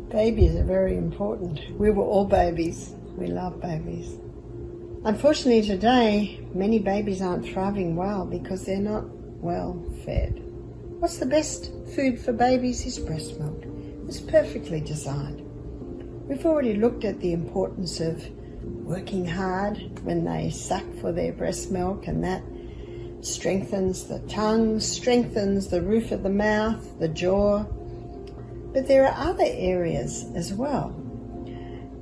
Babies are very important. We were all babies. We love babies. Unfortunately today, many babies aren't thriving well because they're not well fed. What's the best food for babies is breast milk. It's perfectly designed. We've already looked at the importance of working hard when they suck for their breast milk, and that strengthens the tongue, strengthens the roof of the mouth, the jaw. But there are other areas as well.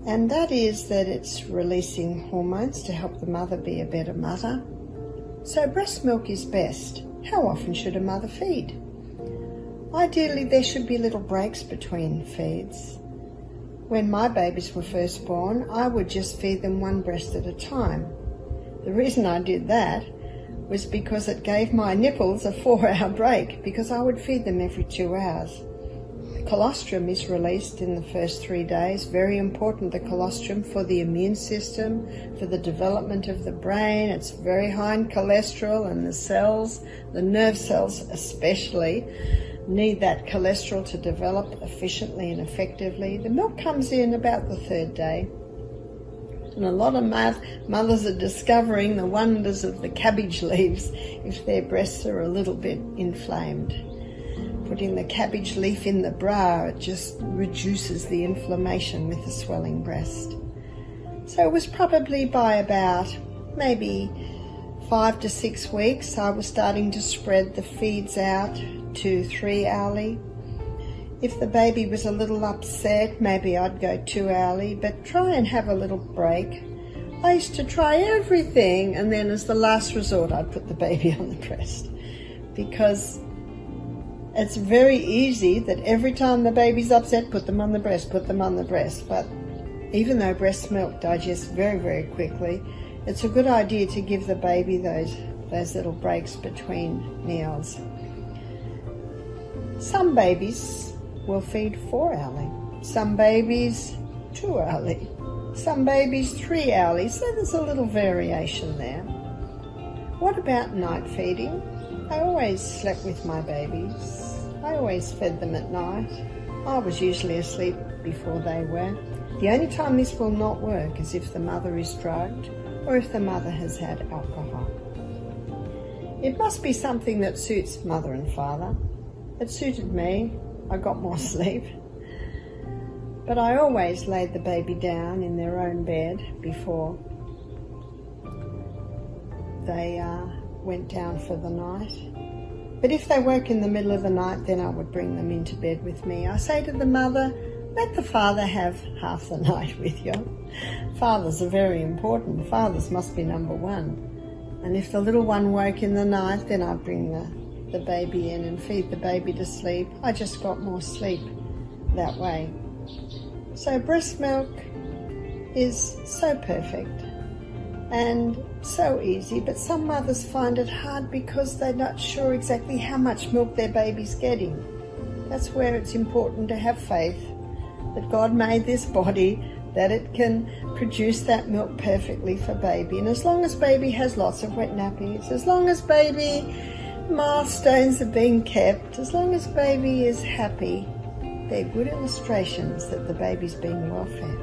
And that is that it's releasing hormones to help the mother be a better mother. So breast milk is best. How often should a mother feed? Ideally, there should be little breaks between feeds. When my babies were first born, I would just feed them one breast at a time. The reason I did that was because it gave my nipples a 4-hour break, because I would feed them every 2 hours. Colostrum is released in the first 3 days. Very important, the colostrum, for the immune system, for the development of the brain. It's very high in cholesterol, and the cells, the nerve cells especially, need that cholesterol to develop efficiently and effectively. The milk comes in about the 3rd day. And a lot of mothers are discovering the wonders of the cabbage leaves if their breasts are a little bit inflamed. Putting the cabbage leaf in the bra, it just reduces the inflammation with the swelling breast. So it was probably by about maybe 5 to 6 weeks, I was starting to spread the feeds out to 3 hourly. If the baby was a little upset, maybe I'd go 2 hourly, but try and have a little break. I used to try everything, and then as the last resort, I'd put the baby on the breast, because it's very easy that every time the baby's upset, put them on the breast, put them on the breast. But even though breast milk digests very, very quickly, it's a good idea to give the baby those little breaks between meals. Some babies will feed 4 hourly, some babies 2 hourly, some babies 3 hourly, so there's a little variation there. What about night feeding? I always slept with my babies. I always fed them at night. I was usually asleep before they were. The only time this will not work is if the mother is drugged or if the mother has had alcohol. It must be something that suits mother and father. It suited me. I got more sleep. But I always laid the baby down in their own bed before they went down for the night. But if they woke in the middle of the night, then I would bring them into bed with me. I say to the mother, let the father have half the night with you. Fathers are very important. Fathers must be number one. And if the little one woke in the night, then I'd bring the baby in and feed the baby to sleep. I just got more sleep that way. So breast milk is so perfect and so easy, but some mothers find it hard because they're not sure exactly how much milk their baby's getting. That's where it's important to have faith that God made this body, that it can produce that milk perfectly for baby. And as long as baby has lots of wet nappies, as long as baby milestones are being kept, as long as baby is happy, they're good illustrations that the baby's being well fed.